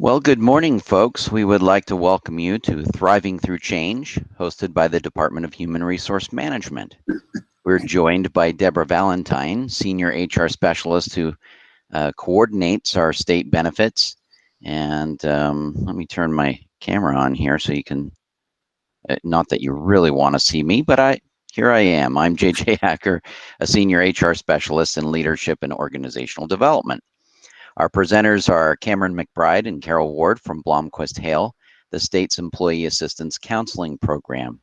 Well, good morning, folks. We would like to welcome you to Thriving Through Change, hosted by the Department of Human Resource Management. We're joined by Deborah Valentine, Senior HR Specialist who coordinates our state benefits. And let me turn my camera on here so you can, not that you really want to see me, but here I am. I'm JJ Hacker, a Senior HR Specialist in Leadership and Organizational Development. Our presenters are Cameron Mcbride and Carol Ward from Blomquist Hale, the state's Employee Assistance Counseling Program.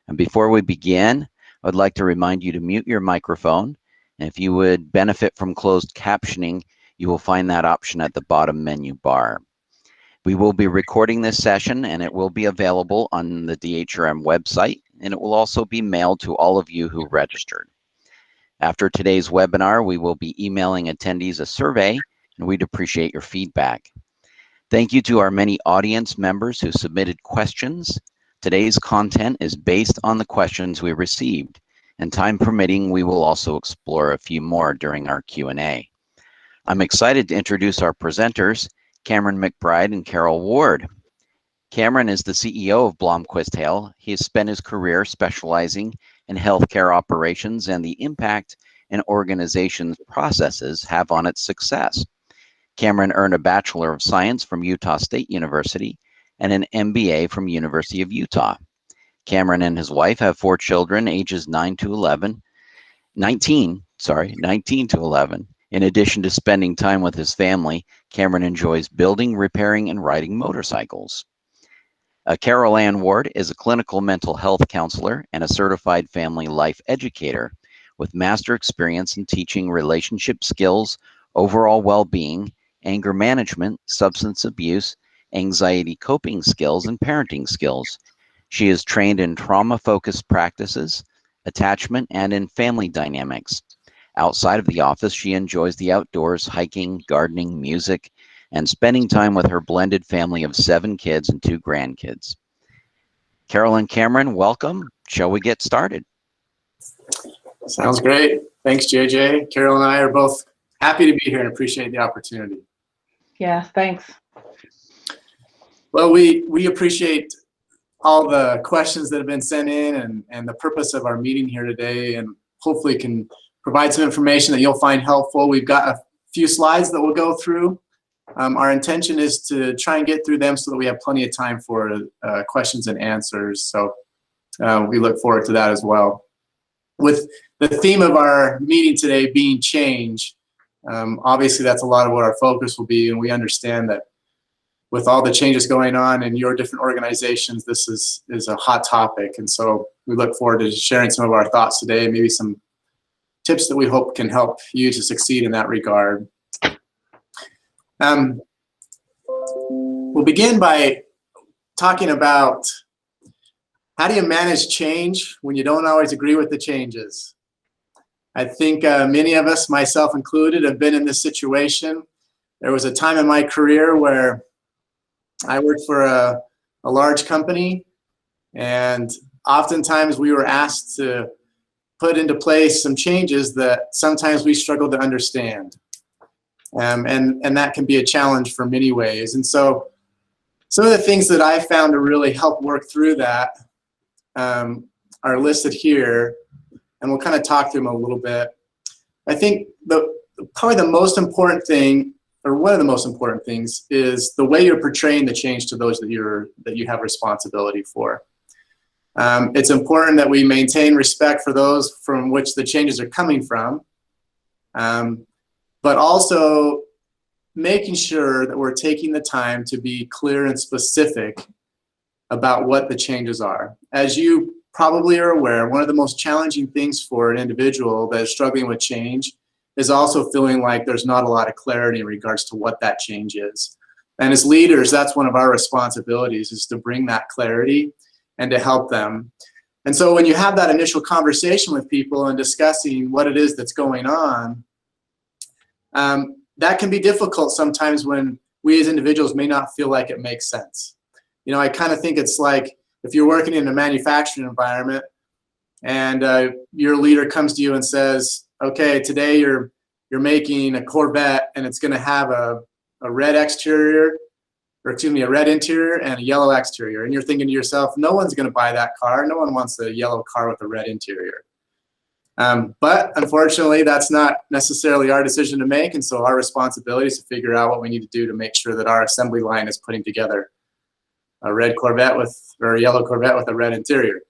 And before we begin, I'd like to remind you to mute your microphone. And if you would benefit from closed captioning, you will find that option at the bottom menu bar. We will be recording this session and it will be available on the DHRM website, and it will also be mailed to all of you who registered. After today's webinar, we will be emailing attendees a survey, and we'd appreciate your feedback. Thank you to our many audience members who submitted questions. Today's content is based on the questions we received, and time permitting, we will also explore a few more during our Q&A. I'm excited to introduce our presenters, Cameron Mcbride and Carol Ward. Cameron is the CEO of Blomquist Hale. He has spent his career specializing in healthcare operations and the impact an organization's processes have on its success. Cameron earned a Bachelor of Science from Utah State University and an MBA from University of Utah. Cameron and his wife have 4 children, ages 19 to 11. In addition to spending time with his family, Cameron enjoys building, repairing, and riding motorcycles. Carol Ann Ward is a clinical mental health counselor and a certified family life educator with master experience in teaching relationship skills, overall well-being, anger management, substance abuse, anxiety coping skills, and parenting skills. She is trained in trauma-focused practices, attachment, and in family dynamics. Outside of the office, she enjoys the outdoors, hiking, gardening, music, and spending time with her blended family of 7 kids and 2 grandkids. Carol and Cameron, welcome. Shall we get started? Sounds great. Thanks, JJ. Carol and I are both happy to be here and appreciate the opportunity. Yeah, thanks. Well, we appreciate all the questions that have been sent in and the purpose of our meeting here today, and hopefully can provide some information that you'll find helpful. We've got a few slides that we'll go through. Our intention is to try and get through them so that we have plenty of time for questions and answers. So we look forward to that as well. With the theme of our meeting today being change, obviously that's a lot of what our focus will be, and we understand that with all the changes going on in your different organizations, this is a hot topic, and so we look forward to sharing some of our thoughts today, maybe some tips that we hope can help you to succeed in that regard. We'll begin by talking about how do you manage change when you don't always agree with the changes. I think many of us, myself included, have been in this situation. There was a time in my career where I worked for a large company, and oftentimes we were asked to put into place some changes that sometimes we struggled to understand. And that can be a challenge for many ways. And so some of the things that I found to really help work through that are listed here, and we'll kind of talk through them a little bit. I think probably the most important thing, or one of the most important things, is the way you're portraying the change to those that you have responsibility for. It's important that we maintain respect for those from which the changes are coming from, but also making sure that we're taking the time to be clear and specific about what the changes are. As you probably are aware, one of the most challenging things for an individual that is struggling with change is also feeling like there's not a lot of clarity in regards to what that change is. And as leaders, that's one of our responsibilities, is to bring that clarity and to help them. And so when you have that initial conversation with people and discussing what it is that's going on, that can be difficult sometimes when we as individuals may not feel like it makes sense. You know, I kind of think it's like if you're working in a manufacturing environment and your leader comes to you and says, okay, today you're making a Corvette and it's going to have a red exterior, or excuse me, a red interior and a yellow exterior. And you're thinking to yourself, no one's going to buy that car. No one wants a yellow car with a red interior. But unfortunately, that's not necessarily our decision to make. And so our responsibility is to figure out what we need to do to make sure that our assembly line is putting together a red Corvette or a yellow Corvette with a red interior.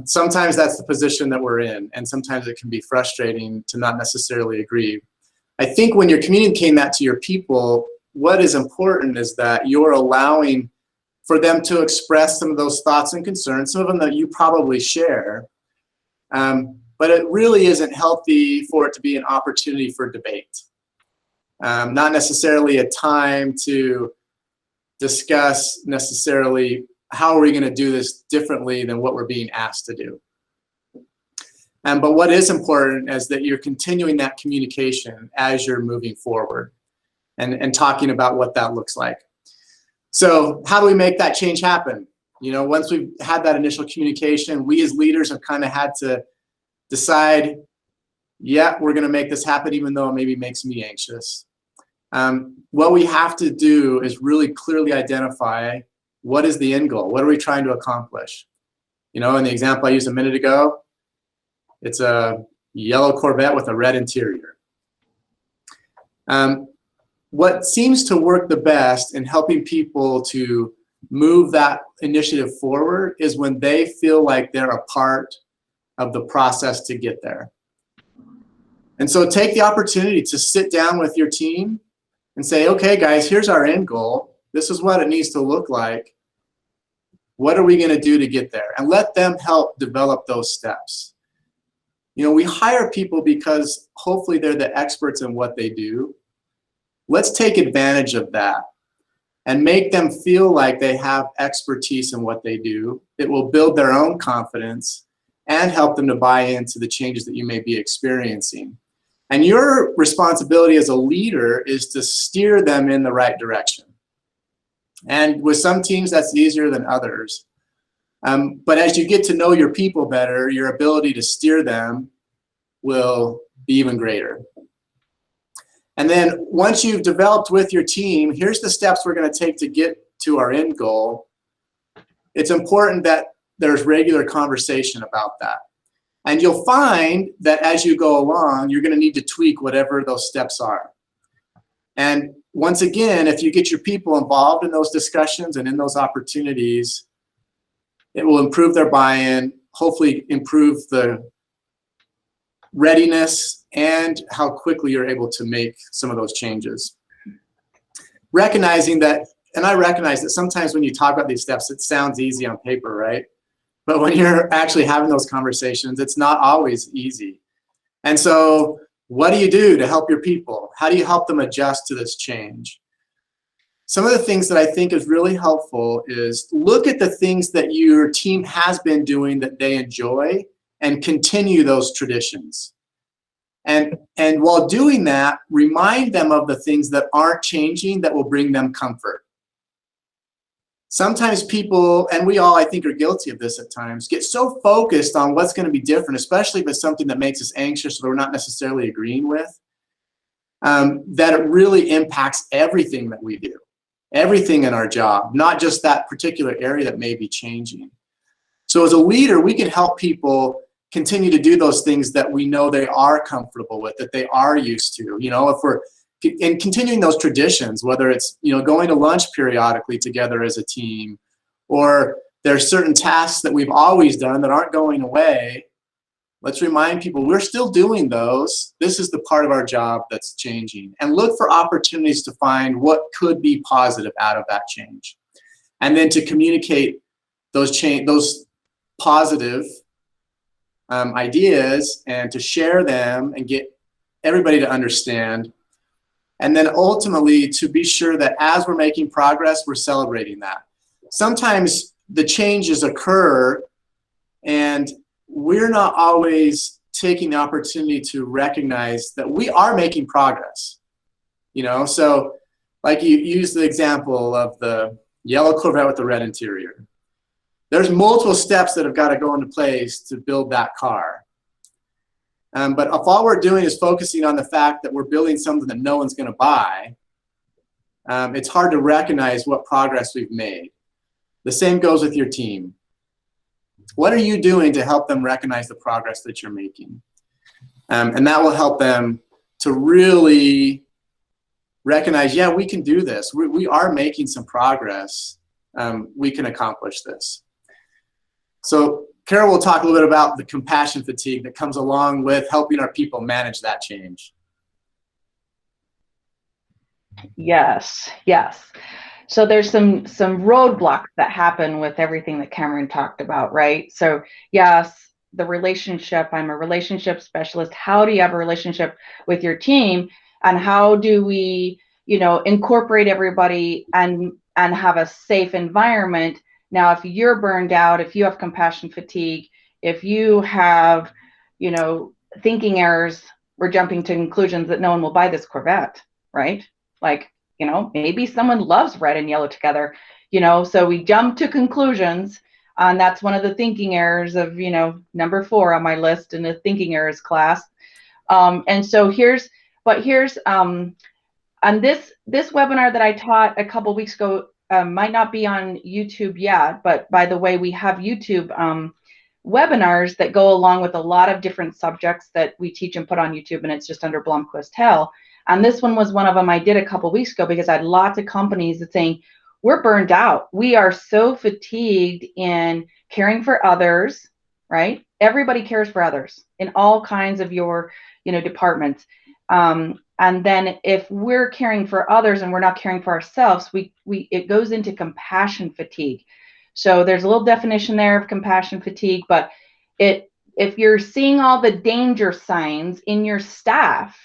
Sometimes that's the position that we're in, and sometimes it can be frustrating to not necessarily agree. I think when you're communicating that to your people, what is important is that you're allowing for them to express some of those thoughts and concerns, some of them that you probably share, but it really isn't healthy for it to be an opportunity for debate. Not necessarily a time to discuss necessarily how are we going to do this differently than what we're being asked to do. But what is important is that you're continuing that communication as you're moving forward and talking about what that looks like. So how do we make that change happen? You know, once we've had that initial communication, we as leaders have kind of had to decide, yeah, we're going to make this happen even though it maybe makes me anxious. What we have to do is really clearly identify what is the end goal? What are we trying to accomplish? You know, in the example I used a minute ago, it's a yellow Corvette with a red interior. What seems to work the best in helping people to move that initiative forward is when they feel like they're a part of the process to get there. And so take the opportunity to sit down with your team and say, okay, guys, here's our end goal. This is what it needs to look like. What are we going to do to get there? And let them help develop those steps. You know, we hire people because hopefully they're the experts in what they do. Let's take advantage of that and make them feel like they have expertise in what they do. It will build their own confidence and help them to buy into the changes that you may be experiencing. And your responsibility as a leader is to steer them in the right direction. And with some teams, that's easier than others. But as you get to know your people better, your ability to steer them will be even greater. And then once you've developed with your team, here's the steps we're going to take to get to our end goal. It's important that there's regular conversation about that. And you'll find that as you go along, you're going to need to tweak whatever those steps are. And once again, if you get your people involved in those discussions and in those opportunities, it will improve their buy-in, hopefully improve the readiness and how quickly you're able to make some of those changes. Recognizing that, and I recognize that sometimes when you talk about these steps, it sounds easy on paper, right? But when you're actually having those conversations, it's not always easy. And so what do you do to help your people? How do you help them adjust to this change? Some of the things that I think is really helpful is look at the things that your team has been doing that they enjoy and continue those traditions. And while doing that, remind them of the things that aren't changing that will bring them comfort. Sometimes people, and we all, I think, are guilty of this at times, get so focused on what's going to be different, especially if it's something that makes us anxious or we're not necessarily agreeing with, that it really impacts everything that we do, everything in our job, not just that particular area that may be changing. So as a leader, we can help people continue to do those things that we know they are comfortable with, that they are used to. You know, if we're and continuing those traditions, whether it's, you know, going to lunch periodically together as a team, or there's certain tasks that we've always done that aren't going away. Let's remind people we're still doing those. This is the part of our job that's changing, and look for opportunities to find what could be positive out of that change, and then to communicate those positive ideas and to share them and get everybody to understand. And then ultimately to be sure that as we're making progress, we're celebrating that. Sometimes the changes occur and we're not always taking the opportunity to recognize that we are making progress. You know, so like you use the example of the yellow Corvette with the red interior. There's multiple steps that have got to go into place to build that car. But if all we're doing is focusing on the fact that we're building something that no one's going to buy, it's hard to recognize what progress we've made. The same goes with your team. What are you doing to help them recognize the progress that you're making? And that will help them to really recognize, yeah, we can do this. We are making some progress. We can accomplish this. So Carol will talk a little bit about the compassion fatigue that comes along with helping our people manage that change. Yes, yes. So there's some roadblocks that happen with everything that Cameron talked about, right? So yes, the relationship, I'm a relationship specialist. How do you have a relationship with your team? And how do we, you know, incorporate everybody and have a safe environment? Now, if you're burned out, if you have compassion fatigue, if you have, you know, thinking errors, we're jumping to conclusions that no one will buy this Corvette, right? Like, you know, maybe someone loves red and yellow together, you know, so we jump to conclusions. And that's one of the thinking errors of, you know, number 4 on my list in the thinking errors class. And so here's and this webinar that I taught a couple of weeks ago might not be on YouTube yet, but by the way, we have YouTube webinars that go along with a lot of different subjects that we teach and put on YouTube, and it's just under Blomquist Hell. And this one was one of them I did a couple of weeks ago because I had lots of companies that saying, we're burned out. We are so fatigued in caring for others, right? Everybody cares for others in all kinds of your, you know, departments. And then if we're caring for others and we're not caring for ourselves, it goes into compassion fatigue. So there's a little definition there of compassion fatigue, but if you're seeing all the danger signs in your staff,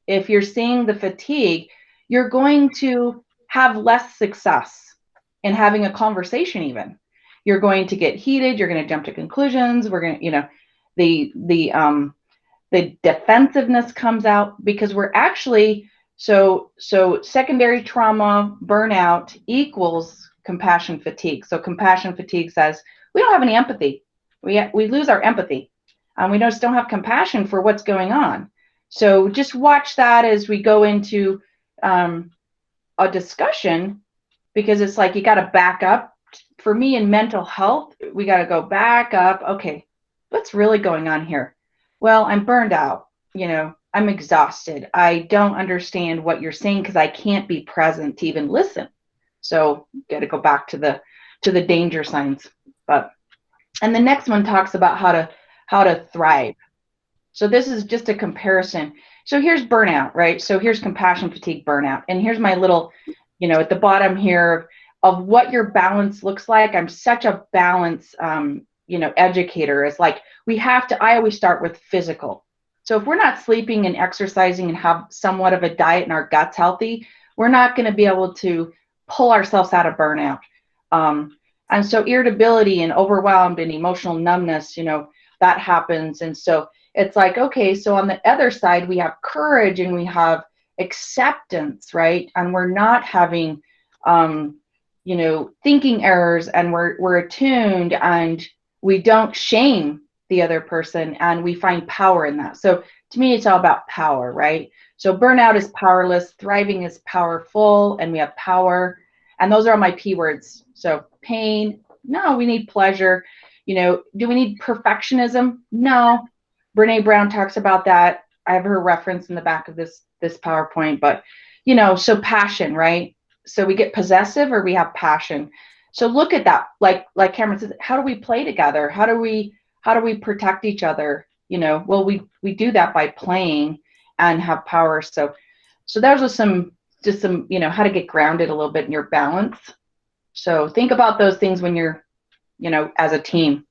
if you're seeing the fatigue, you're going to have less success in having a conversation even. You're going to get heated, you're going to jump to conclusions, we're going to, you know, the defensiveness comes out because we're actually, so secondary trauma burnout equals compassion fatigue. So compassion fatigue says we don't have any empathy. We lose our empathy and we just don't have compassion for what's going on. So just watch that as we go into a discussion, because it's like you got to back up. For me in mental health, we got to go back up. Okay, what's really going on here? Well, I'm burned out. You know, I'm exhausted. I don't understand what you're saying because I can't be present to even listen. So got to go back to the danger signs. And the next one talks about how to thrive. So this is just a comparison. So here's burnout, right? So here's compassion fatigue burnout. And here's my little, you know, at the bottom here of what your balance looks like. I'm such a balance, you know, educator. It's like I always start with physical. So if we're not sleeping and exercising and have somewhat of a diet and our gut's healthy, we're not going to be able to pull ourselves out of burnout. And so irritability and overwhelmed and emotional numbness, you know, that happens. And so it's like, okay, so on the other side, we have courage and we have acceptance, right? And we're not having, you know, thinking errors, and we're attuned and we don't shame the other person and we find power in that. So to me, it's all about power, right? So burnout is powerless, thriving is powerful, and we have power. And those are all my P words. So pain, no, we need pleasure. You know, do we need perfectionism? No. Brene Brown talks about that. I have her reference in the back of this PowerPoint, but, you know, so passion, right? So we get possessive or we have passion. So look at that. Like Cameron says, how do we play together? How do we protect each other? You know, well, we do that by playing and have power. So those are just some, you know, how to get grounded a little bit in your balance. So think about those things when you're, you know, as a team.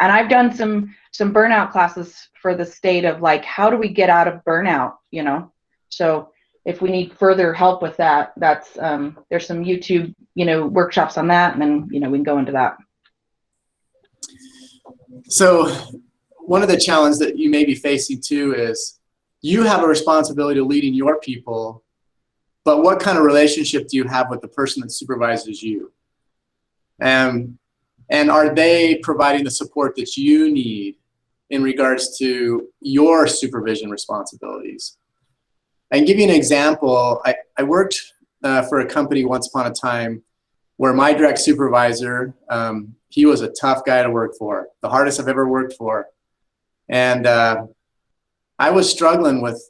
And I've done some burnout classes for the state of like, how do we get out of burnout, you know? So if we need further help with that, that's, there's some YouTube, you know, workshops on that. And then, you know, we can go into that. So one of the challenges that you may be facing too is you have a responsibility to leading your people, but what kind of relationship do you have with the person that supervises you? And are they providing the support that you need in regards to your supervision responsibilities? I can give you an example. I worked for a company once upon a time where my direct supervisor, he was a tough guy to work for, the hardest I've ever worked for. And I was struggling with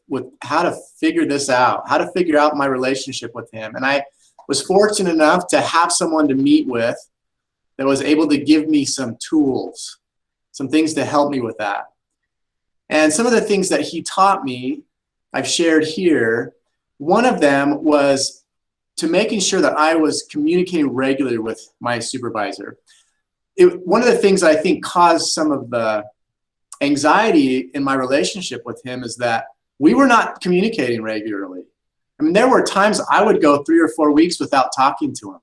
how to figure this out, how to figure out my relationship with him. And I was fortunate enough to have someone to meet with that was able to give me some tools, some things to help me with that. And some of the things that he taught me, I've shared here. One of them was to making sure that I was communicating regularly with my supervisor. One of the things I think caused some of the anxiety in my relationship with him is that we were not communicating regularly. I mean, there were times I would go 3 or 4 weeks without talking to him.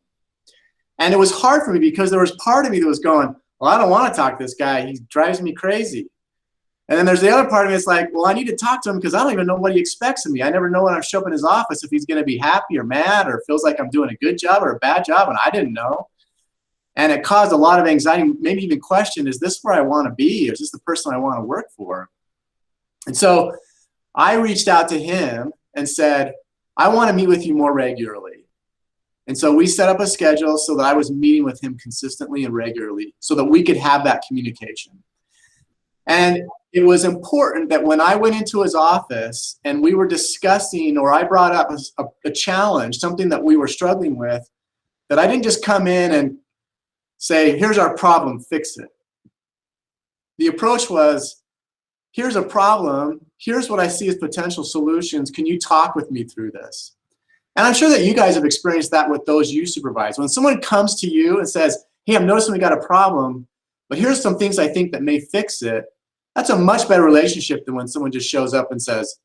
And it was hard for me because there was part of me that was going, well, I don't want to talk to this guy. He drives me crazy. And then there's the other part of me that's like, well, I need to talk to him because I don't even know what he expects of me. I never know when I show up in his office if he's going to be happy or mad or feels like I'm doing a good job or a bad job, and I didn't know. And it caused a lot of anxiety, maybe even question, is this where I want to be? Is this the person I want to work for? And so I reached out to him and said, I want to meet with you more regularly. And so we set up a schedule so that I was meeting with him consistently and regularly so that we could have that communication. And it was important that when I went into his office and we were discussing, or I brought up a challenge, something that we were struggling with, that I didn't just come in and say, here's our problem, fix it. The approach was, here's a problem, here's what I see as potential solutions, can you talk with me through this? And I'm sure that you guys have experienced that with those you supervise. When someone comes to you and says, hey, I'm noticing we got a problem, but here's some things I think that may fix it, that's a much better relationship than when someone just shows up and says,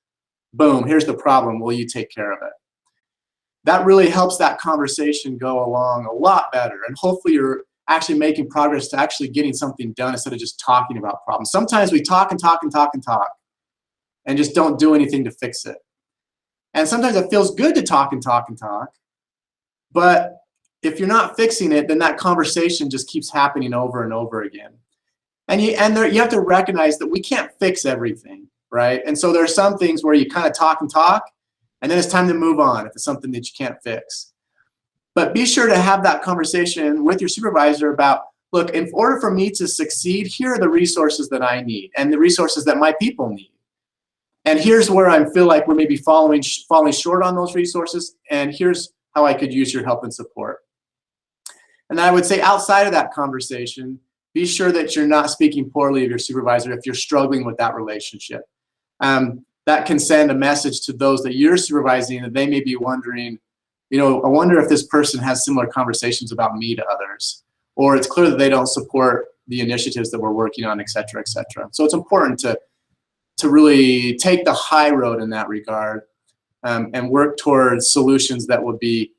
boom, here's the problem, will you take care of it? That really helps that conversation go along a lot better. And hopefully you're actually making progress to actually getting something done instead of just talking about problems. Sometimes we talk and talk and talk and talk and just don't do anything to fix it. And sometimes it feels good to talk and talk and talk. But if you're not fixing it, then that conversation just keeps happening over and over again. And you have to recognize that we can't fix everything, right? And so there are some things where you kind of talk and talk, and then it's time to move on if it's something that you can't fix. But be sure to have that conversation with your supervisor about, look, in order for me to succeed, here are the resources that I need and the resources that my people need. And here's where I feel like we're maybe falling short on those resources, and here's how I could use your help and support. And I would say outside of that conversation, be sure that you're not speaking poorly of your supervisor if you're struggling with that relationship. That can send a message to those that you're supervising that they may be wondering, you know, I wonder if this person has similar conversations about me to others, or it's clear that they don't support the initiatives that we're working on, et cetera, et cetera. So it's important to really take the high road in that regard and work towards solutions that would be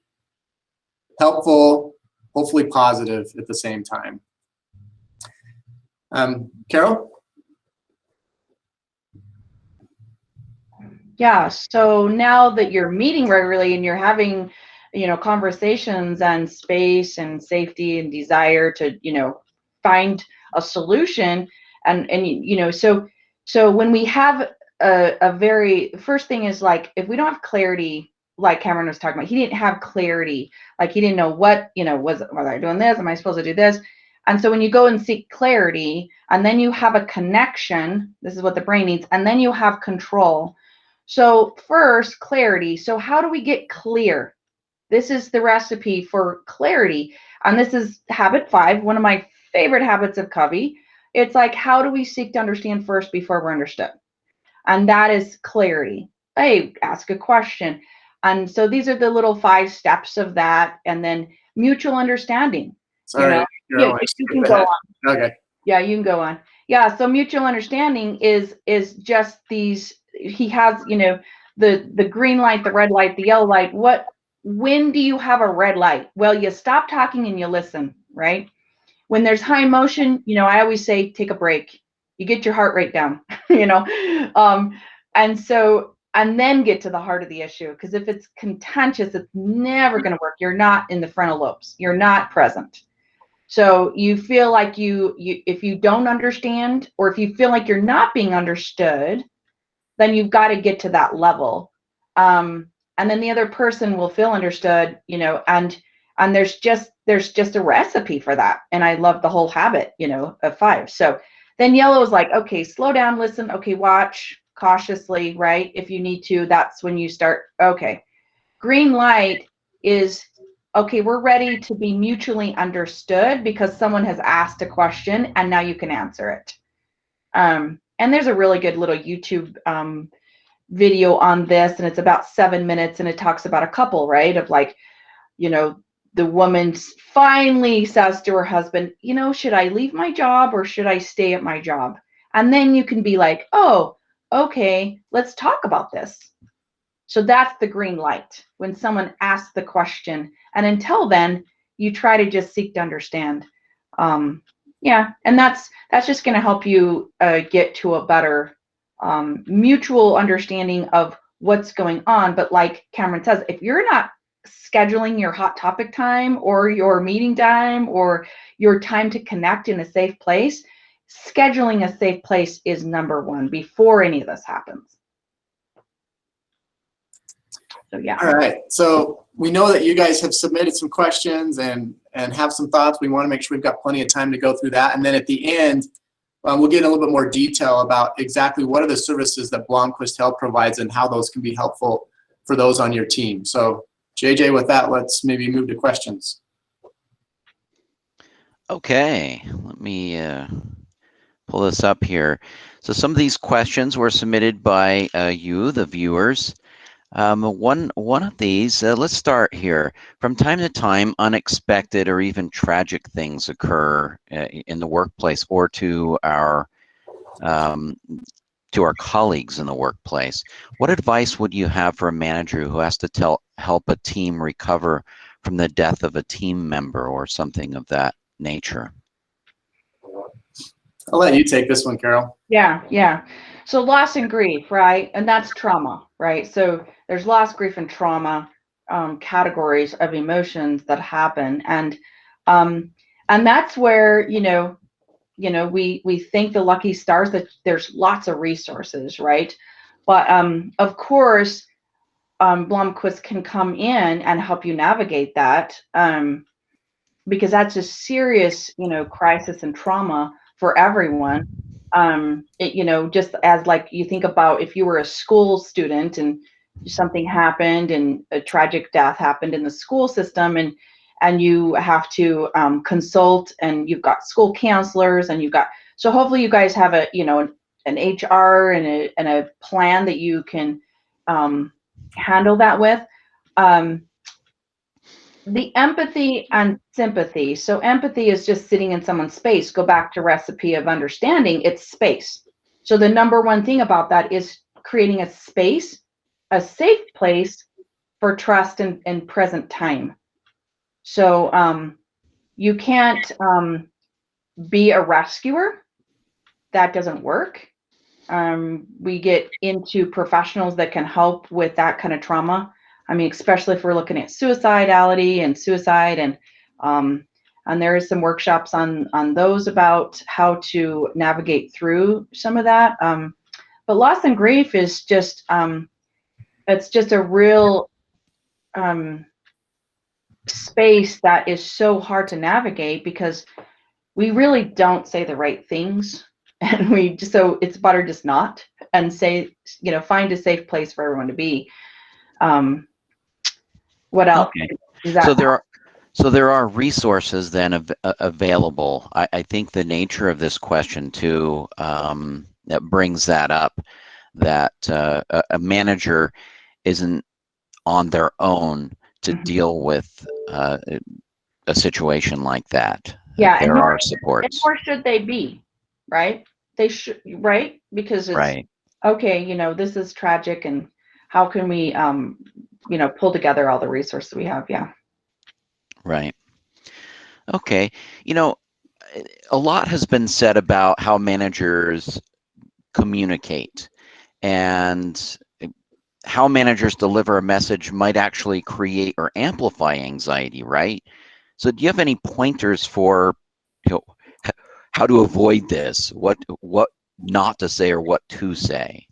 helpful, hopefully positive at the same time. Carol? Yeah, so now that you're meeting regularly and you're having, you know, conversations on space and safety and desire to, you know, find a solution, and you know, so when we have first thing is, like, if we don't have clarity, like Cameron was talking about, he didn't have clarity, like he didn't know what, you know, was I doing this? Am I supposed to do this? And so when you go and seek clarity, and then you have a connection, this is what the brain needs, and then you have control. So first, clarity. So how do we get clear? This is the recipe for clarity. And this is habit 5, one of my favorite habits of Covey. It's like, how do we seek to understand first before we're understood? And that is clarity. Hey, ask a question. And so these are the little 5 steps of that. And then mutual understanding. Sorry, you know, you can go on. Okay. Yeah, you can go on. Yeah, so mutual understanding is just these, he has, you know, the green light, the red light, the yellow light. When do you have a red light? Well, you stop talking and you listen, right? When there's high emotion, you know, I always say, take a break. You get your heart rate down, you know? And then get to the heart of the issue. Because if it's contentious, it's never going to work. You're not in the frontal lobes. You're not present. So you feel like if you don't understand, or if you feel like you're not being understood, then you've got to get to that level. and then the other person will feel understood, and there's just a recipe for that. And I love the whole habit, of 5. So then yellow is like, okay, slow down, listen, okay, watch cautiously, right? If you need to, that's when you start. Okay. Green light is, okay, we're ready to be mutually understood because someone has asked a question and now you can answer it. And there's a really good little YouTube video on this, and it's about 7 minutes, and it talks about a couple, right? Of like, the woman finally says to her husband, should I leave my job or should I stay at my job? And then you can be like, oh, okay, let's talk about this. So that's the green light, when someone asks the question. And until then, you try to just seek to understand. Yeah, and that's just going to help you get to a better mutual understanding of what's going on. But like Cameron says, if you're not scheduling your hot topic time or your meeting time or your time to connect in a safe place, scheduling a safe place is number one before any of this happens. So yeah. All right. So we know that you guys have submitted some questions and have some thoughts. We want to make sure we've got plenty of time to go through that. And then at the end, we'll get a little bit more detail about exactly what are the services that Blomquist Health provides and how those can be helpful for those on your team. So JJ, with that, let's maybe move to questions. Okay, let me pull this up here. So some of these questions were submitted by you, the viewers. One of these, let's start here. From time to time, unexpected or even tragic things occur in the workplace or to our colleagues in the workplace. What advice would you have for a manager who has to help a team recover from the death of a team member or something of that nature? I'll let you take this one, Carol. Yeah. So loss and grief, right? And that's trauma, right? So there's loss, grief, and trauma categories of emotions that happen. And that's where, we thank the lucky stars that there's lots of resources, right? But of course, Blomquist can come in and help you navigate that because that's a serious, crisis and trauma for everyone. Just as like you think about if you were a school student and something happened and a tragic death happened in the school system and you have to consult, and you've got school counselors, and so hopefully you guys have an HR and a plan that you can handle that with. The empathy and sympathy. So empathy is just sitting in someone's space. Go back to recipe of understanding, it's space. So the number one thing about that is creating a space, a safe place for trust and present time. So you can't be a rescuer. That doesn't work. We get into professionals that can help with that kind of trauma. I mean, especially if we're looking at suicidality and suicide, and there is some workshops on those about how to navigate through some of that. But loss and grief is just it's just a real space that is so hard to navigate because we really don't say the right things, and so it's better just not and say, find a safe place for everyone to be. What else? Okay. So there are resources then available. I think the nature of this question too that brings that up, that a manager isn't on their own to deal with a situation like that. Yeah, there are supports. And nor should they be, right? They should, right? Because it's right. Okay. This is tragic, and how can we, pull together all the resources we have? Yeah. Right. Okay. A lot has been said about how managers communicate, and how managers deliver a message might actually create or amplify anxiety, right? So do you have any pointers for how to avoid this? What not to say or what to say?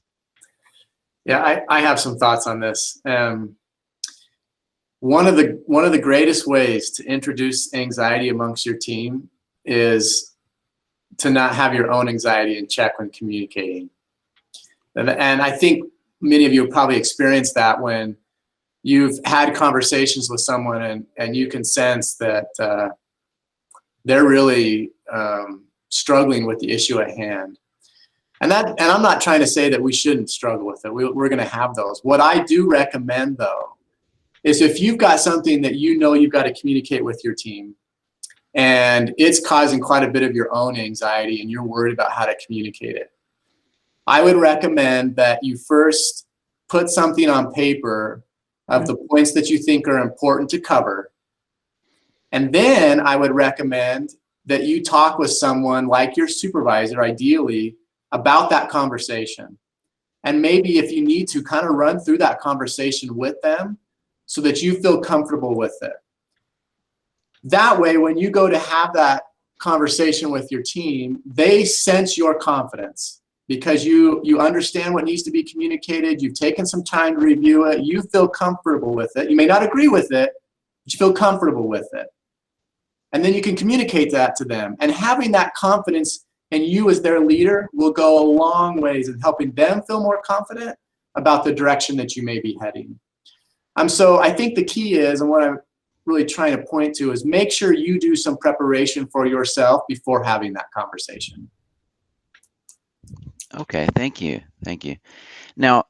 Yeah, I have some thoughts on this. one of the greatest ways to introduce anxiety amongst your team is to not have your own anxiety in check when communicating. And I think many of you have probably experienced that when you've had conversations with someone and you can sense that they're really struggling with the issue at hand. And I'm not trying to say that we shouldn't struggle with it. We're going to have those. What I do recommend, though, is if you've got something that you know you've got to communicate with your team, and it's causing quite a bit of your own anxiety and you're worried about how to communicate it, I would recommend that you first put something on paper of the points that you think are important to cover. And then I would recommend that you talk with someone like your supervisor, ideally, about that conversation. And maybe if you need to, kind of run through that conversation with them so that you feel comfortable with it. That way, when you go to have that conversation with your team, they sense your confidence because you understand what needs to be communicated. You've taken some time to review it. You feel comfortable with it. You may not agree with it, but you feel comfortable with it. And then you can communicate that to them. And having that confidence in you as their leader will go a long ways in helping them feel more confident about the direction that you may be heading. So I think the key is, and what I'm really trying to point to, is make sure you do some preparation for yourself before having that conversation. Okay, thank you. Thank you. Now,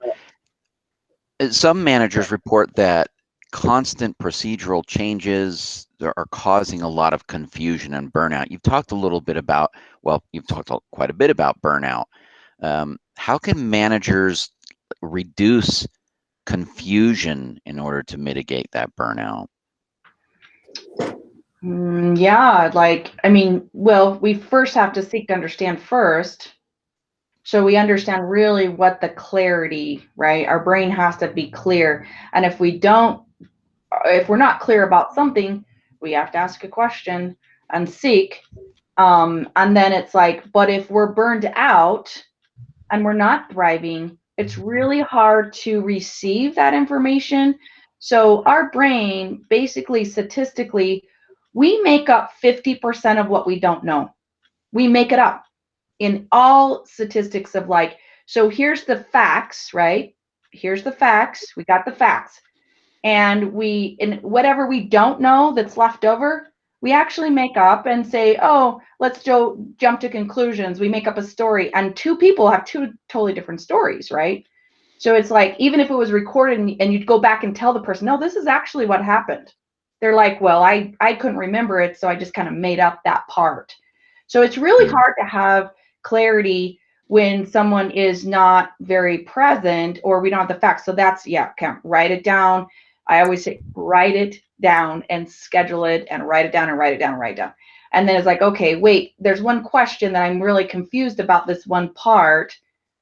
some managers report that constant procedural changes are causing a lot of confusion and burnout. You've talked a little bit about, well, you've talked quite a bit about burnout. How can managers reduce confusion in order to mitigate that burnout? Yeah, well, we first have to seek to understand first. So we understand really what the clarity, right? Our brain has to be clear. And if we're not clear about something, we have to ask a question and seek. And then it's like, but if we're burned out and we're not thriving, it's really hard to receive that information. So our brain, basically, statistically, we make up 50% of what we don't know. We make it up in all statistics of so here's the facts, right? Here's the facts. We got the facts. And in whatever we don't know that's left over, we actually make up and say, oh, let's jump to conclusions. We make up a story, and two people have two totally different stories, right? So it's like, even if it was recorded and you'd go back and tell the person, no, this is actually what happened. They're like, well, I couldn't remember it, so I just kind of made up that part. So it's really hard to have clarity when someone is not very present or we don't have the facts. So that's, write it down. I always say, write it down and schedule it and write it down and write it down and write it down. And then it's like, okay, wait, there's one question that I'm really confused about this one part.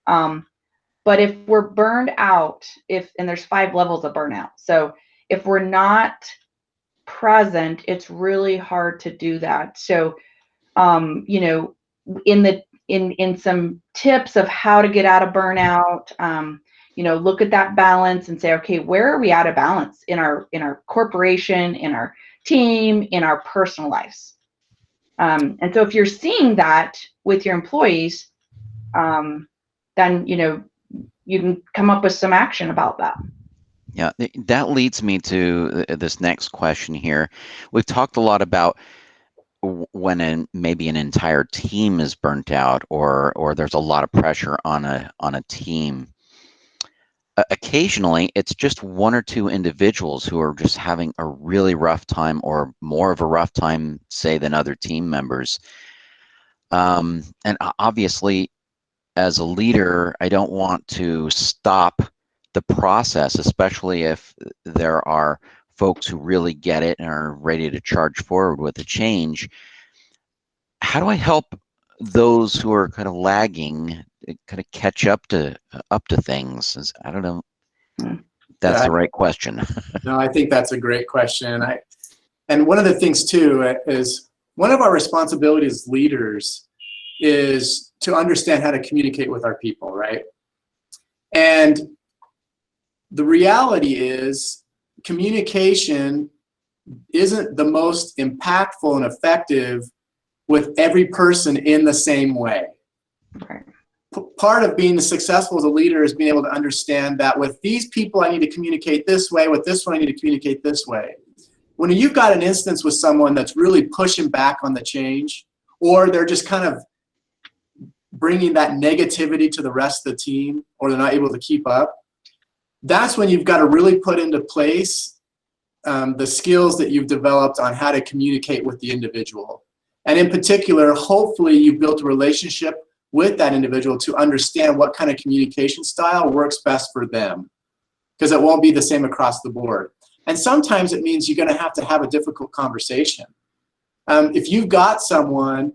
But if we're burned out, and there's 5 levels of burnout. So if we're not present, it's really hard to do that. So, in some tips of how to get out of burnout, look at that balance and say, okay, where are we out of balance in our corporation, in our team, in our personal lives? And so if you're seeing that with your employees, then, you can come up with some action about that. Yeah, that leads me to this next question here. We've talked a lot about when maybe an entire team is burnt out or there's a lot of pressure on a team. Occasionally, it's just 1 or 2 individuals who are just having a really rough time, or more of a rough time, say, than other team members. And obviously, as a leader, I don't want to stop the process, especially if there are folks who really get it and are ready to charge forward with a change. How do I help those who are kind of lagging kind of catch up to things? I don't know. That's the right question. No, I think that's a great question. And one of the things too is, one of our responsibilities as leaders is to understand how to communicate with our people, right? And the reality is communication isn't the most impactful and effective with every person in the same way. Right. Part of being successful as a leader is being able to understand that with these people, I need to communicate this way. With this one, I need to communicate this way. When you've got an instance with someone that's really pushing back on the change, or they're just kind of bringing that negativity to the rest of the team, or they're not able to keep up, that's when you've got to really put into place the skills that you've developed on how to communicate with the individual. And in particular, hopefully you've built a relationship with that individual to understand what kind of communication style works best for them, because it won't be the same across the board. And sometimes it means you're going to have a difficult conversation. If you've got someone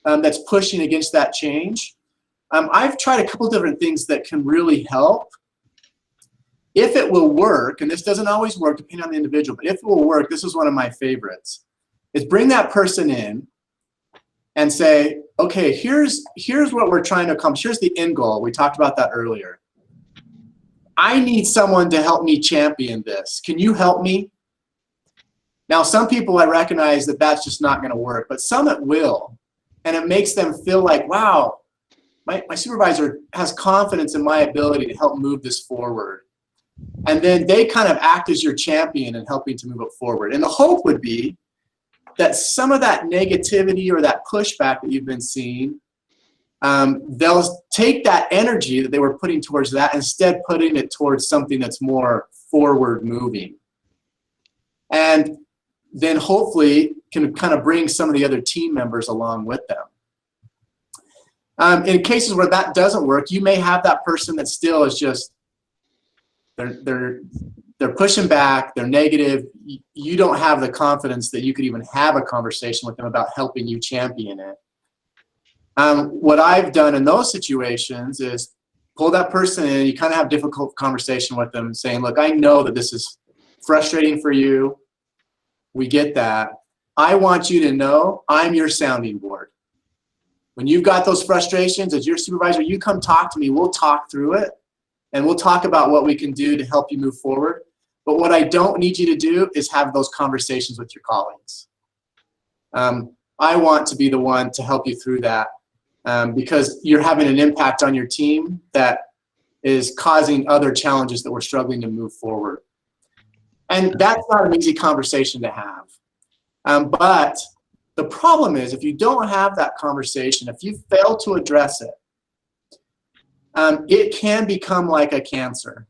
that's pushing against that change, I've tried a couple different things that can really help. If it will work, and this doesn't always work depending on the individual, but if it will work, this is one of my favorites, is bring that person in and say, okay, here's what we're trying to accomplish. Here's the end goal. We talked about that earlier. I need someone to help me champion this. Can you help me? Now, some people, I recognize that that's just not going to work, but some it will. And it makes them feel like, wow, my supervisor has confidence in my ability to help move this forward. And then they kind of act as your champion in helping to move it forward. And the hope would be that some of that negativity or that pushback that you've been seeing, they'll take that energy that they were putting towards that, instead putting it towards something that's more forward moving. And then hopefully can kind of bring some of the other team members along with them. In cases where that doesn't work, you may have that person that still is just, they're pushing back, they're negative. You don't have the confidence that you could even have a conversation with them about helping you champion it. What I've done in those situations is pull that person in, you kind of have a difficult conversation with them saying, look, I know that this is frustrating for you. We get that. I want you to know I'm your sounding board. When you've got those frustrations as your supervisor, you come talk to me, we'll talk through it. And we'll talk about what we can do to help you move forward. But what I don't need you to do is have those conversations with your colleagues. I want to be the one to help you through that because you're having an impact on your team that is causing other challenges that we're struggling to move forward. And that's not an easy conversation to have. But the problem is, if you don't have that conversation, if you fail to address it, it can become like a cancer.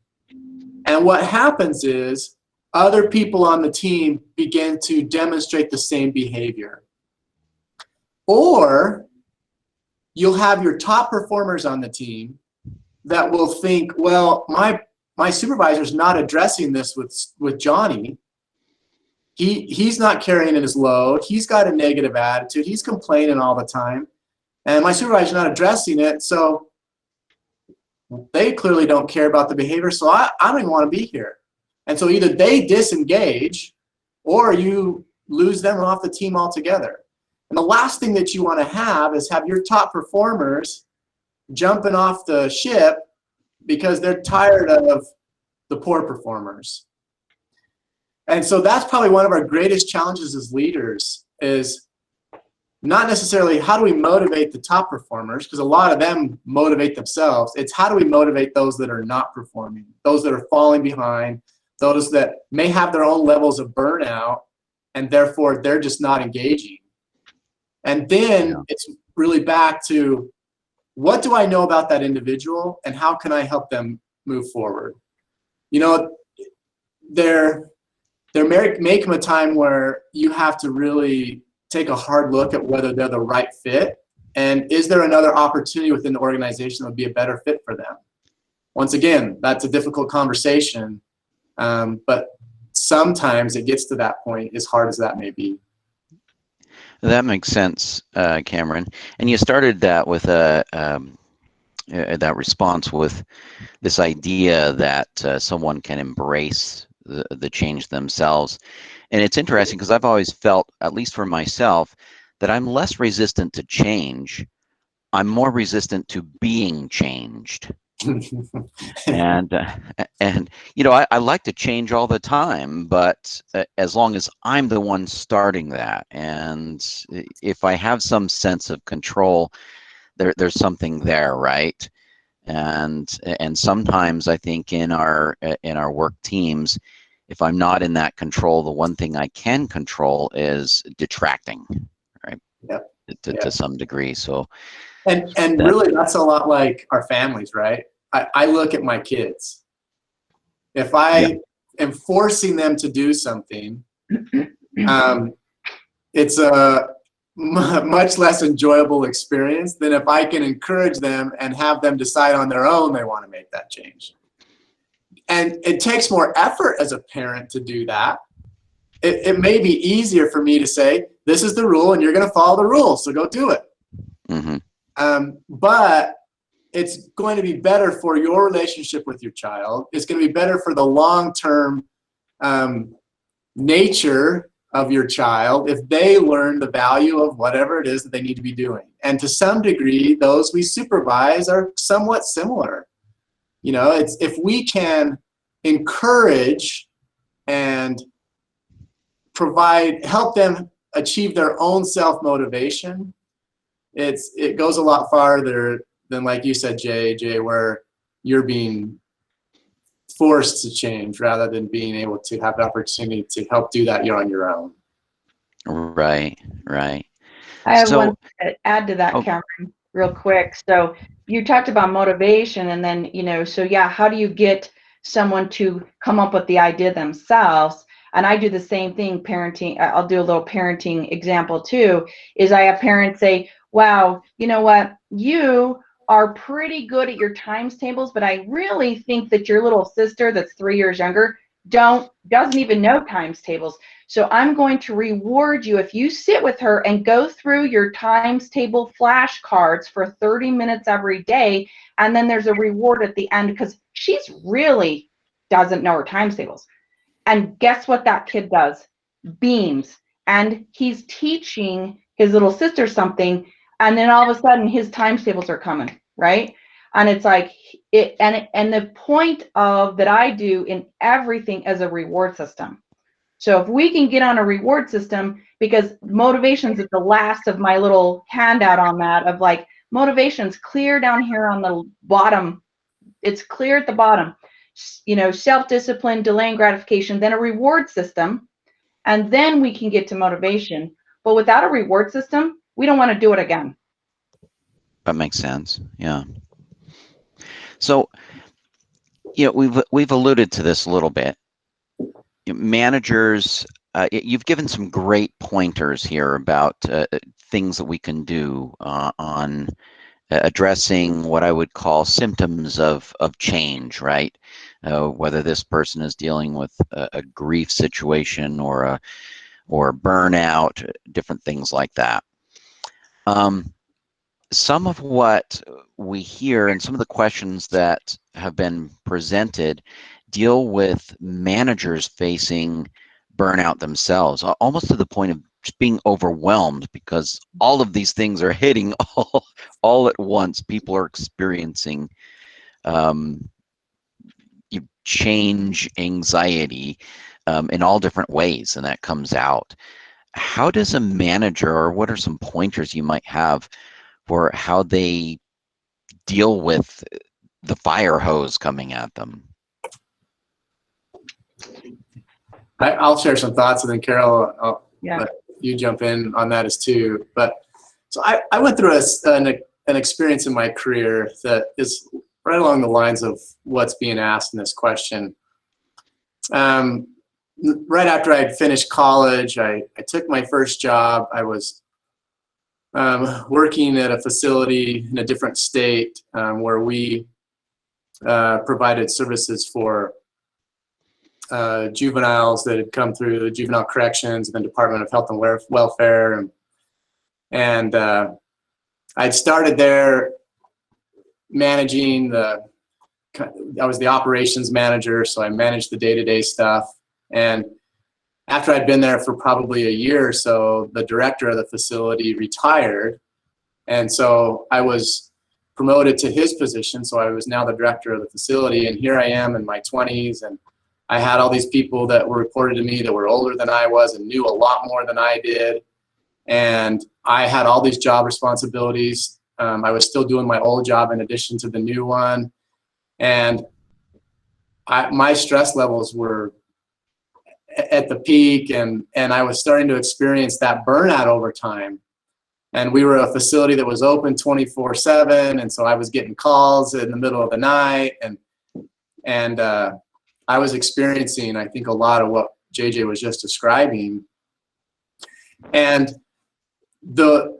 And what happens is other people on the team begin to demonstrate the same behavior. Or you'll have your top performers on the team that will think, well, my supervisor's not addressing this with Johnny. He's not carrying his load. He's got a negative attitude. He's complaining all the time. And my supervisor's not addressing it, so they clearly don't care about the behavior, so I don't even want to be here. And so either they disengage or you lose them off the team altogether. And the last thing that you want to have is have your top performers jumping off the ship because they're tired of the poor performers. And so that's probably one of our greatest challenges as leaders, is not necessarily how do we motivate the top performers, because a lot of them motivate themselves. It's how do we motivate those that are not performing, those that are falling behind, those that may have their own levels of burnout, and therefore they're just not engaging. And then it's really back to, what do I know about that individual and how can I help them move forward? You know, there may come a time where you have to really take a hard look at whether they're the right fit, and is there another opportunity within the organization that would be a better fit for them? Once again, that's a difficult conversation, but sometimes it gets to that point, as hard as that may be. That makes sense, Cameron. And you started that with that response with this idea that someone can embrace the change themselves. And it's interesting because I've always felt, at least for myself, that I'm less resistant to change. I'm more resistant to being changed. And I like to change all the time, but as long as I'm the one starting that, and if I have some sense of control, there's something there, right? And sometimes I think in our work teams, if I'm not in that control, the one thing I can control is detracting, right? Yep. To some degree. So and really, that's a lot like our families, right? I look at my kids. If I am forcing them to do something, it's a much less enjoyable experience than if I can encourage them and have them decide on their own they want to make that change. And it takes more effort as a parent to do that. It may be easier for me to say, this is the rule and you're going to follow the rule, so go do it. But it's going to be better for your relationship with your child. It's going to be better for the long-term nature of your child if they learn the value of whatever it is that they need to be doing. And to some degree, those we supervise are somewhat similar. It's if we can encourage and help them achieve their own self-motivation, it goes a lot farther than, like you said, Jay, where you're being forced to change rather than being able to have the opportunity to help do that on your own. Right. I have one to add to that, Cameron, real quick. So you talked about motivation, and then, how do you get someone to come up with the idea themselves? And I do the same thing, parenting. I'll do a little parenting example too, is I have parents say, wow, you know what, you are pretty good at your times tables, but I really think that your little sister that's 3 years younger doesn't even know times tables. So I'm going to reward you if you sit with her and go through your times table flashcards for 30 minutes every day. And then there's a reward at the end because she's really doesn't know her times tables. And guess what that kid does? Beams. And he's teaching his little sister something. And then all of a sudden his times tables are coming, right? And it's like and the point of that I do in everything is a reward system. So if we can get on a reward system, because motivation's at the last of my little handout on that, of like motivation's clear down here on the bottom. It's clear at the bottom. Self-discipline, delaying gratification, then a reward system, and then we can get to motivation. But without a reward system, we don't want to do it again. That makes sense. Yeah. So, we've alluded to this a little bit. Managers, you've given some great pointers here about things that we can do on addressing what I would call symptoms of change, right? Whether this person is dealing with a grief situation or burnout, different things like that. Some of what we hear and some of the questions that have been presented deal with managers facing burnout themselves, almost to the point of just being overwhelmed because all of these things are hitting all at once. People are experiencing change anxiety in all different ways, and that comes out. How does a manager, or what are some pointers you might have for how they deal with the fire hose coming at them? I'll share some thoughts, and then Carol, I'll Yeah. let you jump in on that as too. But so I went through an experience in my career that is right along the lines of what's being asked in this question. Right after I'd finished college, I took my first job. I was working at a facility in a different state where we provided services for juveniles that had come through the juvenile corrections and the Department of Health and Welfare, and I'd started there managing I was the operations manager, so I managed the day-to-day stuff. And after I'd been there for probably a year or so, the director of the facility retired, and so I was promoted to his position. So I was now the director of the facility, and here I am in my 20s, and I had all these people that were reported to me that were older than I was and knew a lot more than I did. And I had all these job responsibilities. I was still doing my old job in addition to the new one. And my stress levels were at the peak, and I was starting to experience that burnout over time. And we were a facility that was open 24/7, and so I was getting calls in the middle of the night, and I was experiencing, I think, a lot of what JJ was just describing. And to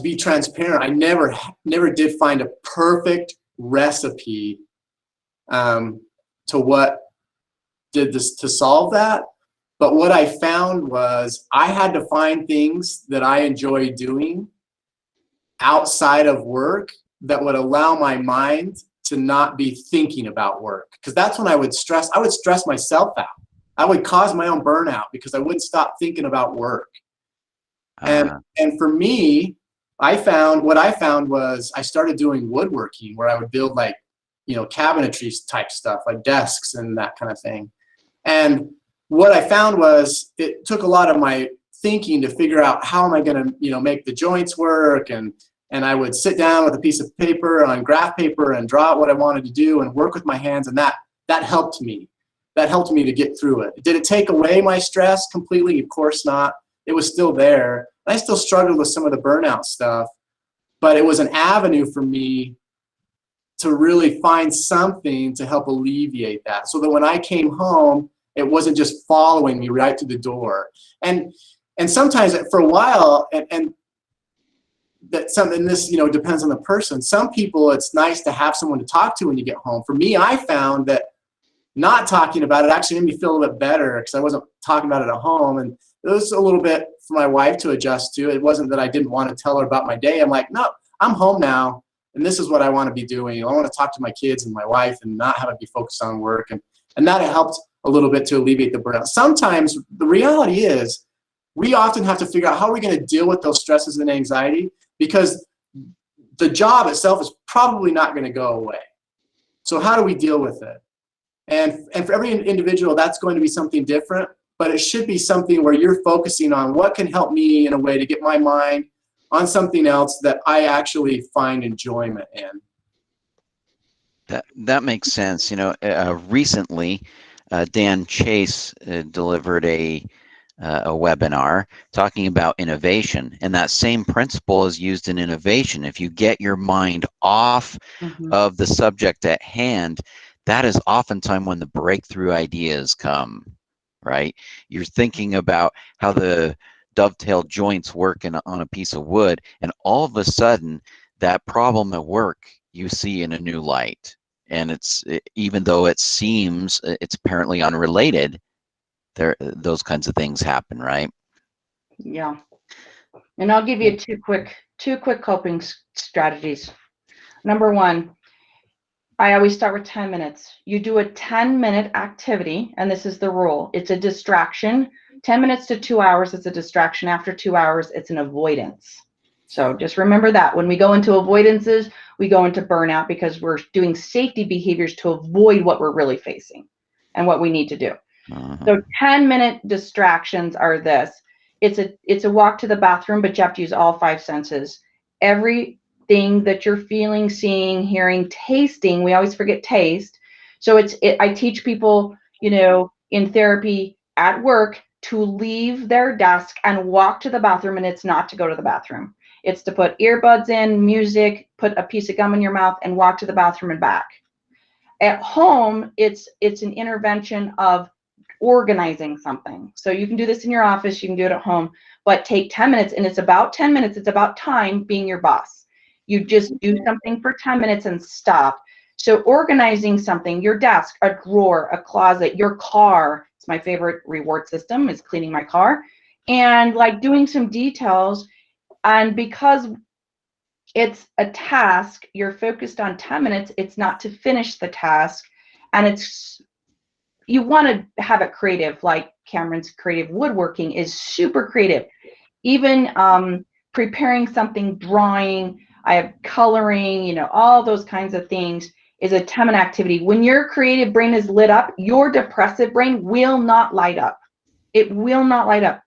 be transparent, I never did find a perfect recipe to solve that. But what I found was I had to find things that I enjoy doing outside of work that would allow my mind to not be thinking about work. Because that's when I would stress myself out. I would cause my own burnout because I wouldn't stop thinking about work. And for me, what I found was I started doing woodworking, where I would build cabinetry type stuff, like desks and that kind of thing. And what I found was it took a lot of my thinking to figure out how am I going to, make the joints work, and I would sit down with a piece of paper on graph paper and draw out what I wanted to do and work with my hands, and that helped me. That helped me to get through it. Did it take away my stress completely? Of course not. It was still there. I still struggled with some of the burnout stuff, but it was an avenue for me to really find something to help alleviate that, so that when I came home, it wasn't just following me right to the door. And sometimes for a while, and that something, this depends on the person. Some people, it's nice to have someone to talk to when you get home. For me, I found that not talking about it actually made me feel a little bit better, because I wasn't talking about it at home. And it was a little bit for my wife to adjust to. It wasn't that I didn't want to tell her about my day. I'm like, no, I'm home now, and this is what I want to be doing. I want to talk to my kids and my wife and not have it be focused on work. And that helped a little bit to alleviate the burnout. Sometimes the reality is we often have to figure out how we're going to deal with those stresses and anxiety, because the job itself is probably not going to go away. So how do we deal with it? And for every individual, that's going to be something different, but it should be something where you're focusing on what can help me in a way to get my mind on something else that I actually find enjoyment in. That makes sense. Recently, Dan Chase delivered a webinar talking about innovation, and that same principle is used in innovation. If you get your mind off of the subject at hand, that is oftentimes when the breakthrough ideas come, right? You're thinking about how the dovetail joints work on a piece of wood, and all of a sudden that problem at work you see in a new light. And even though it seems it's apparently unrelated, those kinds of things happen, right? Yeah. And I'll give you two quick coping strategies. Number one, I always start with 10 minutes. You do a 10-minute activity, and this is the rule. It's a distraction. 10 minutes to 2 hours, it's a distraction. After 2 hours, it's an avoidance. So just remember that. When we go into avoidances, we go into burnout, because we're doing safety behaviors to avoid what we're really facing and what we need to do. So 10-minute distractions are this. It's a walk to the bathroom, but you have to use all 5 senses. Everything that you're feeling, seeing, hearing, tasting, we always forget taste. So I teach people, in therapy at work, to leave their desk and walk to the bathroom, and it's not to go to the bathroom. It's to put earbuds in, music, put a piece of gum in your mouth, and walk to the bathroom and back. At home, it's an intervention of organizing something. So you can do this in your office, you can do it at home, but take 10 minutes, and it's about 10 minutes. It's about time being your boss. You just do something for 10 minutes and stop. So organizing something, your desk, a drawer, a closet, your car. It's my favorite reward system is cleaning my car, and like doing some details. And because it's a task, you're focused on 10 minutes. It's not to finish the task. And you want to have it creative, like Cameron's creative woodworking is super creative. Even preparing something, drawing, I have coloring, you know, all those kinds of things is a 10-minute activity. When your creative brain is lit up, your depressive brain will not light up. It will not light up.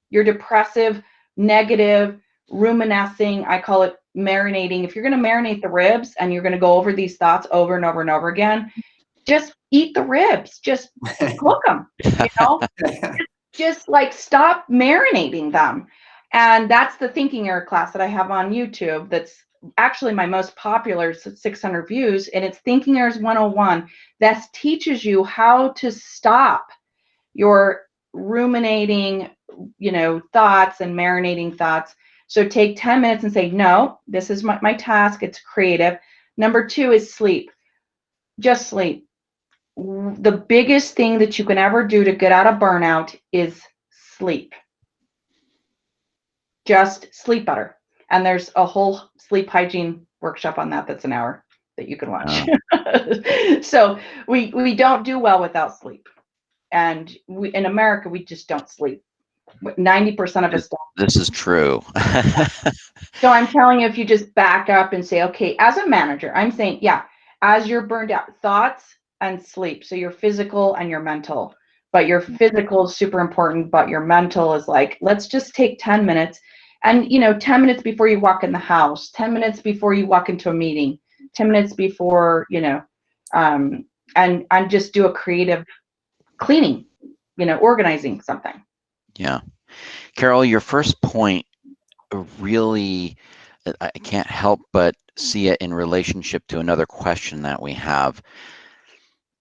Your depressive, negative, ruminating, I call it marinating. If you're going to marinate the ribs and you're going to go over these thoughts over and over and over again, just eat the ribs. Just cook them, you know? Just like stop marinating them. And that's the thinking error class that I have on YouTube. That's actually my most popular, 600 views, and it's Thinking Errors 101. That teaches you how to stop your ruminating, you know, thoughts and marinating thoughts. So take 10 minutes and say, no, this is my task. It's creative. Number 2 is sleep. Just sleep. The biggest thing that you can ever do to get out of burnout is sleep. Just sleep better. And there's a whole sleep hygiene workshop on that. That's an hour that you can watch. Oh. So we don't do well without sleep. And in America, we just don't sleep. 90% of us don't. This is true. So I'm telling you, if you just back up and say, okay, as a manager, I'm saying, yeah, as you're burned out, thoughts and sleep. So your physical and your mental. But your physical is super important, but your mental is like, let's just take 10 minutes. And, you know, 10 minutes before you walk in the house, 10 minutes before you walk into a meeting, 10 minutes before, you know, and just do a creative cleaning, you know, organizing something. Yeah. Carol, your first point really, I can't help but see it in relationship to another question that we have.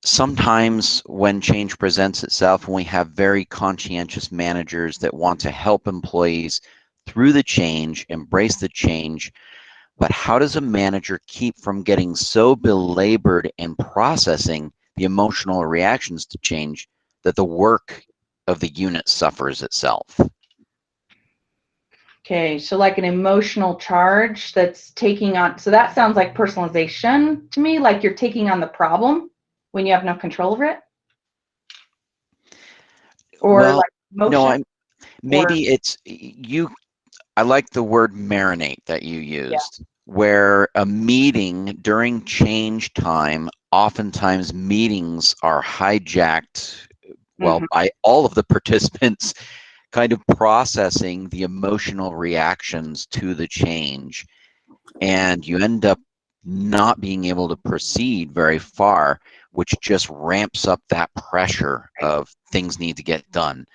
Sometimes when change presents itself, when we have very conscientious managers that want to help employees through the change, embrace the change, but how does a manager keep from getting so belabored in processing the emotional reactions to change that the work of the unit suffers itself? Okay, so like an emotional charge that's taking on, so that sounds like personalization to me, like you're taking on the problem when you have no control over it? Or well, like emotion? Maybe it's you. I like the word marinate that you used, Yeah. where a meeting during change time, oftentimes meetings are hijacked, well, by all of the participants kind of processing the emotional reactions to the change. And you end up not being able to proceed very far, which just ramps up that pressure of things need to get done.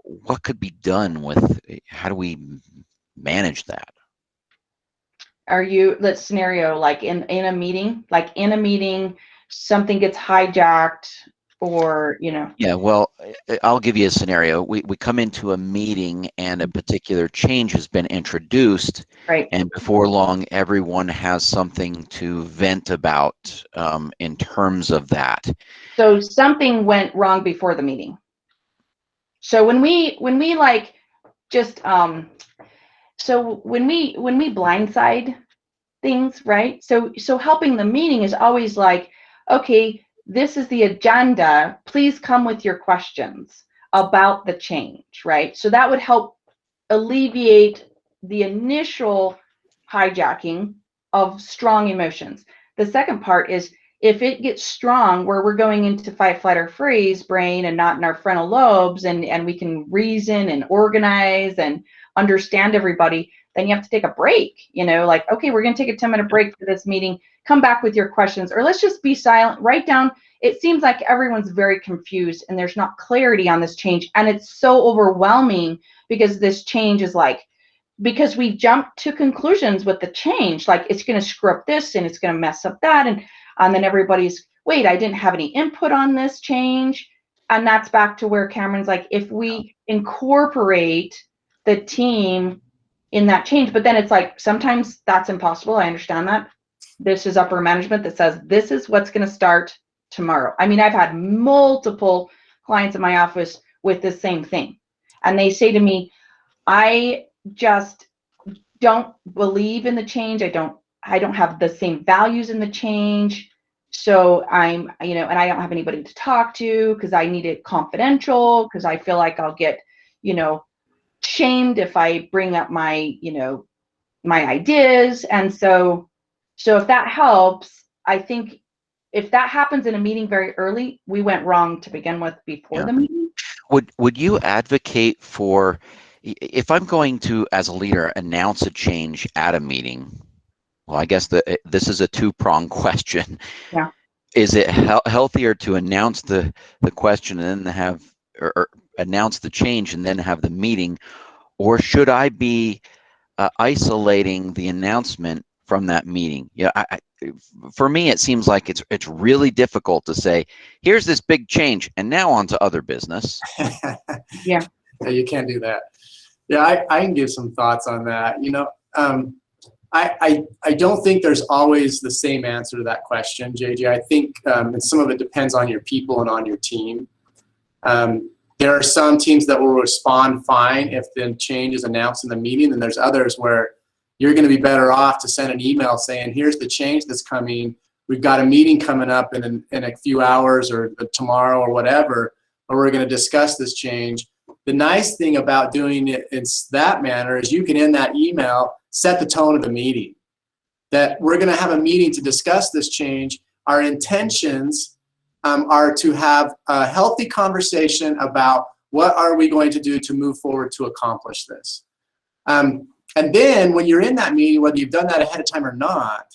What could be done with, how do we manage that? Are you, let's scenario, like in a meeting, something gets hijacked or, you know. Yeah, well, I'll give you a scenario. We come into a meeting and a particular change has been introduced. Right. And before long, everyone has something to vent about in terms of that. So something went wrong before the meeting. So when we like just so when we blindside things, right? So helping the meeting is always like, okay, this is the agenda. Please come with your questions about the change, right? So that would help alleviate the initial hijacking of strong emotions. The second part is if it gets strong where we're going into fight, flight, or freeze brain and not in our frontal lobes, and we can reason and organize and understand everybody, then you have to take a break, you know, like, okay, we're going to take a 10-minute break for this meeting, come back with your questions, or let's just be silent, write down. It seems like everyone's very confused and there's not clarity on this change. And it's so overwhelming because this change is like, because we jump to conclusions with the change, like it's going to screw up this and it's going to mess up that. And then everybody's, wait, I didn't have any input on this change. And that's back to where Cameron's like, if we incorporate the team in that change, but then it's like, sometimes that's impossible. I understand that. This is upper management that says, this is what's going to start tomorrow. I mean, I've had multiple clients in my office with the same thing. And they say to me, I just don't believe in the change. I don't have the same values in the change. So I'm, you know, and I don't have anybody to talk to because I need it confidential because I feel like I'll get, you know, shamed if I bring up my, you know, my ideas. And so if that helps, I think if that happens in a meeting very early, we went wrong to begin with before the meeting. Would you advocate for, if I'm going to, as a leader, announce a change at a meeting? Well, I guess this is a two-pronged question. Yeah. Is it healthier to announce the question and then have, or announce the change and then have the meeting, or should I be isolating the announcement from that meeting? Yeah, for me, it seems like it's really difficult to say, here's this big change, and now on to other business. Yeah. You can't do that. Yeah, I can give some thoughts on that. You know, I don't think there's always the same answer to that question, JJ. I think some of it depends on your people and on your team. There are some teams that will respond fine if the change is announced in the meeting, and there's others where you're going to be better off to send an email saying, here's the change that's coming. We've got a meeting coming up in a few hours or tomorrow or whatever, or we're going to discuss this change. The nice thing about doing it in that manner is you can, in that email, set the tone of the meeting. That we're going to have a meeting to discuss this change. Our intentions are to have a healthy conversation about what are we going to do to move forward to accomplish this. And then when you're in that meeting, whether you've done that ahead of time or not,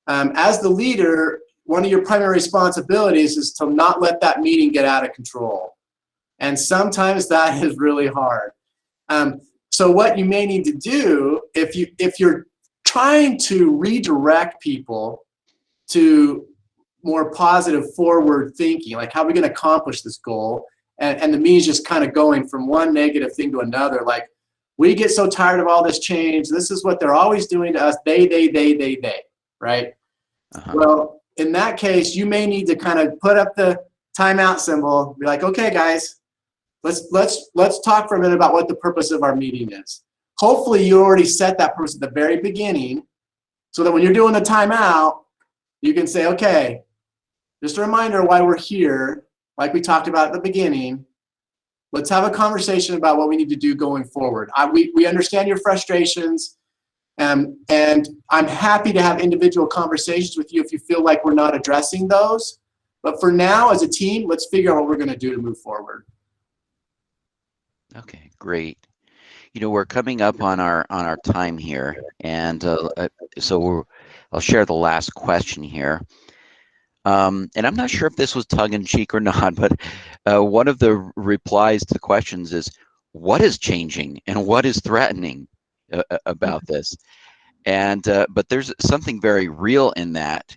as the leader, one of your primary responsibilities is to not let that meeting get out of control. And sometimes that is really hard. So what you may need to do, if you're trying to redirect people to more positive forward thinking, like how are we going to accomplish this goal, and the meeting's just kind of going from one negative thing to another, like we get so tired of all this change, this is what they're always doing to us, they, right? Well, in that case, you may need to kind of put up the timeout symbol, be like, okay guys, let's talk for a minute about what the purpose of our meeting is. Hopefully you already set that purpose at the very beginning, so that when you're doing the timeout, you can say, okay, just a reminder why we're here, like we talked about at the beginning. Let's have a conversation about what we need to do going forward. We understand your frustrations, and I'm happy to have individual conversations with you if you feel like we're not addressing those. But for now, as a team, let's figure out what we're going to do to move forward. Okay, great. You know, we're coming up on our time here, and so I'll share the last question here. And I'm not sure if this was tongue-in-cheek or not, but one of the replies to the questions is, what is changing and what is threatening about this? And but there's something very real in that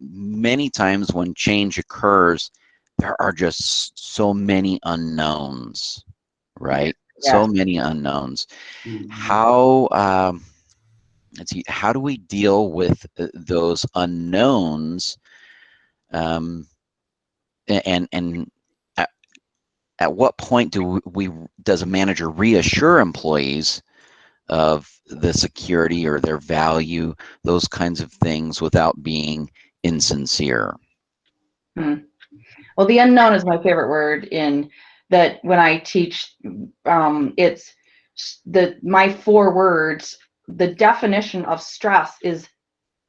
many times when change occurs, there are just so many unknowns, right? Yeah. So many unknowns. How let's see, how do we deal with those unknowns? And at what point does a manager reassure employees of the security or their value, those kinds of things, without being insincere? Well, the unknown is my favorite word in that when I teach. It's my 4 words. The definition of stress is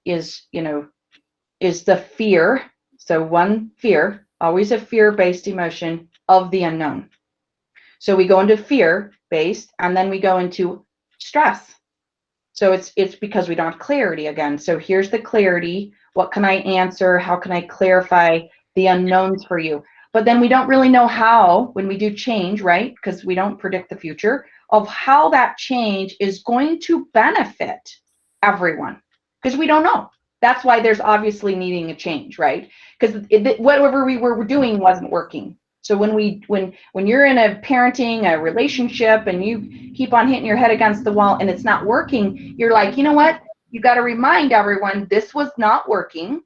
the fear. So one, fear, always a fear-based emotion of the unknown. So we go into fear-based, and then we go into stress. So it's because we don't have clarity again. So here's the clarity. What can I answer? How can I clarify the unknowns for you? But then we don't really know how, when we do change, right? Because we don't predict the future of how that change is going to benefit everyone, because we don't know. That's why there's obviously needing a change, right? Because whatever we were doing wasn't working. So when you're in a parenting, a relationship, and you keep on hitting your head against the wall and it's not working, you're like, you know what? You got to remind everyone this was not working.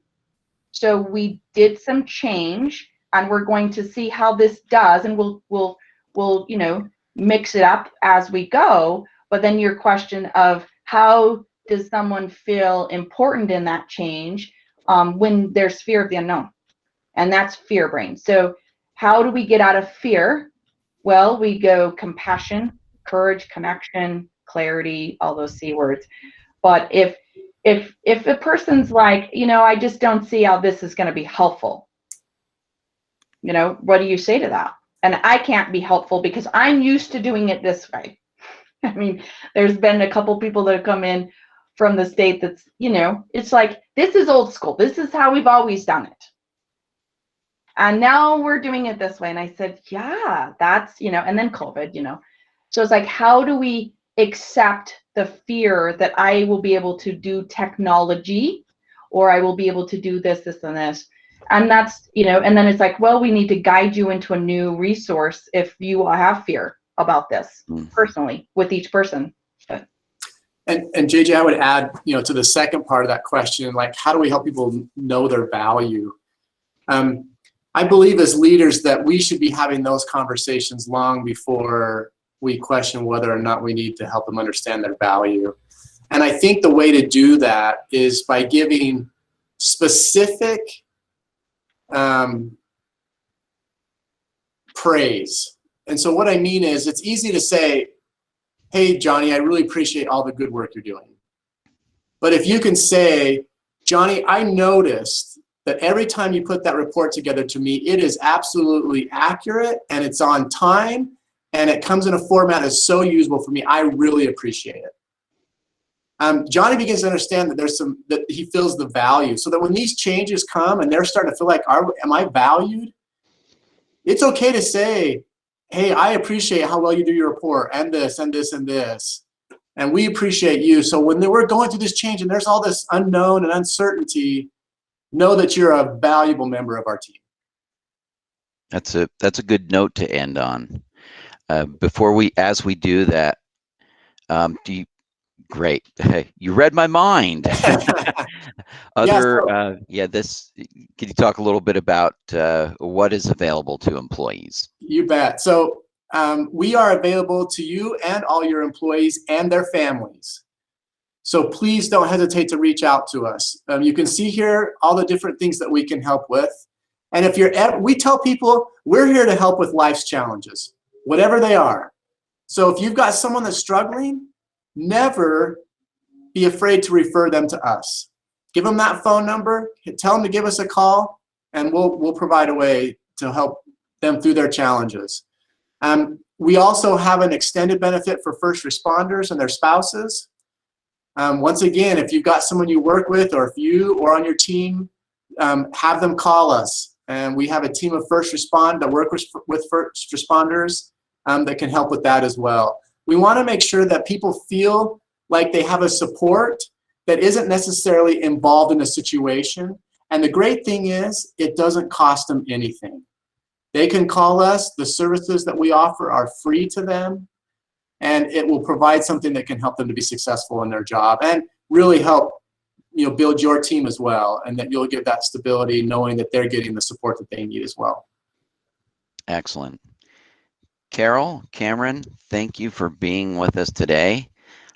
So we did some change, and we're going to see how this does, and we'll mix it up as we go. But then your question of how does someone feel important in that change when there's fear of the unknown, and that's fear brain. So how do we get out of fear? Well, we go compassion, courage, connection, clarity, all those C words. But if a person's like, I just don't see how this is going to be helpful, what do you say to that? And I can't be helpful because I'm used to doing it this way. I mean, there's been a couple people that have come in from the state that's, it's like, this is old school. This is how we've always done it. And now we're doing it this way. And I said, yeah, that's, and then COVID, So it's like, how do we accept the fear that I will be able to do technology, or I will be able to do this, this, and this? And that's, and then it's like, well, we need to guide you into a new resource if you have fear about this personally with each person. And JJ, I would add, to the second part of that question, like, how do we help people know their value? I believe as leaders that we should be having those conversations long before we question whether or not we need to help them understand their value. And I think the way to do that is by giving specific praise. And so what I mean is, it's easy to say, hey, Johnny, I really appreciate all the good work you're doing. But if you can say, Johnny, I noticed that every time you put that report together to me, it is absolutely accurate and it's on time and it comes in a format that's so usable for me. I really appreciate it. Johnny begins to understand that that he feels the value, so that when these changes come and they're starting to feel like, am I valued? It's okay to say, hey, I appreciate how well you do your report, and this, and this, and this. And we appreciate you. So when we're going through this change and there's all this unknown and uncertainty, know that you're a valuable member of our team. That's a good note to end on. As we do that, great. You read my mind. Can you talk a little bit about what is available to employees? You bet. So we are available to you and all your employees and their families. So please don't hesitate to reach out to us. You can see here all the different things that we can help with. And if we tell people we're here to help with life's challenges, whatever they are. So if you've got someone that's struggling, never be afraid to refer them to us. Give them that phone number, tell them to give us a call, and we'll provide a way to help them through their challenges. We also have an extended benefit for first responders and their spouses. Once again, if you've got someone you work with, or if you or on your team, have them call us. And we have a team of that work with first responders that can help with that as well. We want to make sure that people feel like they have a support that isn't necessarily involved in a situation. And the great thing is, it doesn't cost them anything. They can call us. The services that we offer are free to them. And it will provide something that can help them to be successful in their job and really help build your team as well, and that you'll get that stability knowing that they're getting the support that they need as well. Excellent. Carol, Cameron, thank you for being with us today.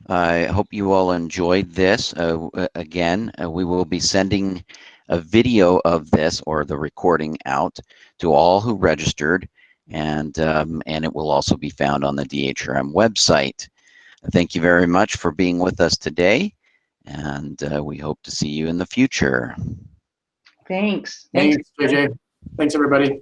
I hope you all enjoyed this. Again, we will be sending a video of this, or the recording, out to all who registered, and it will also be found on the DHRM website. Thank you very much for being with us today, and we hope to see you in the future. Thanks. Thanks, JJ. Thanks, everybody.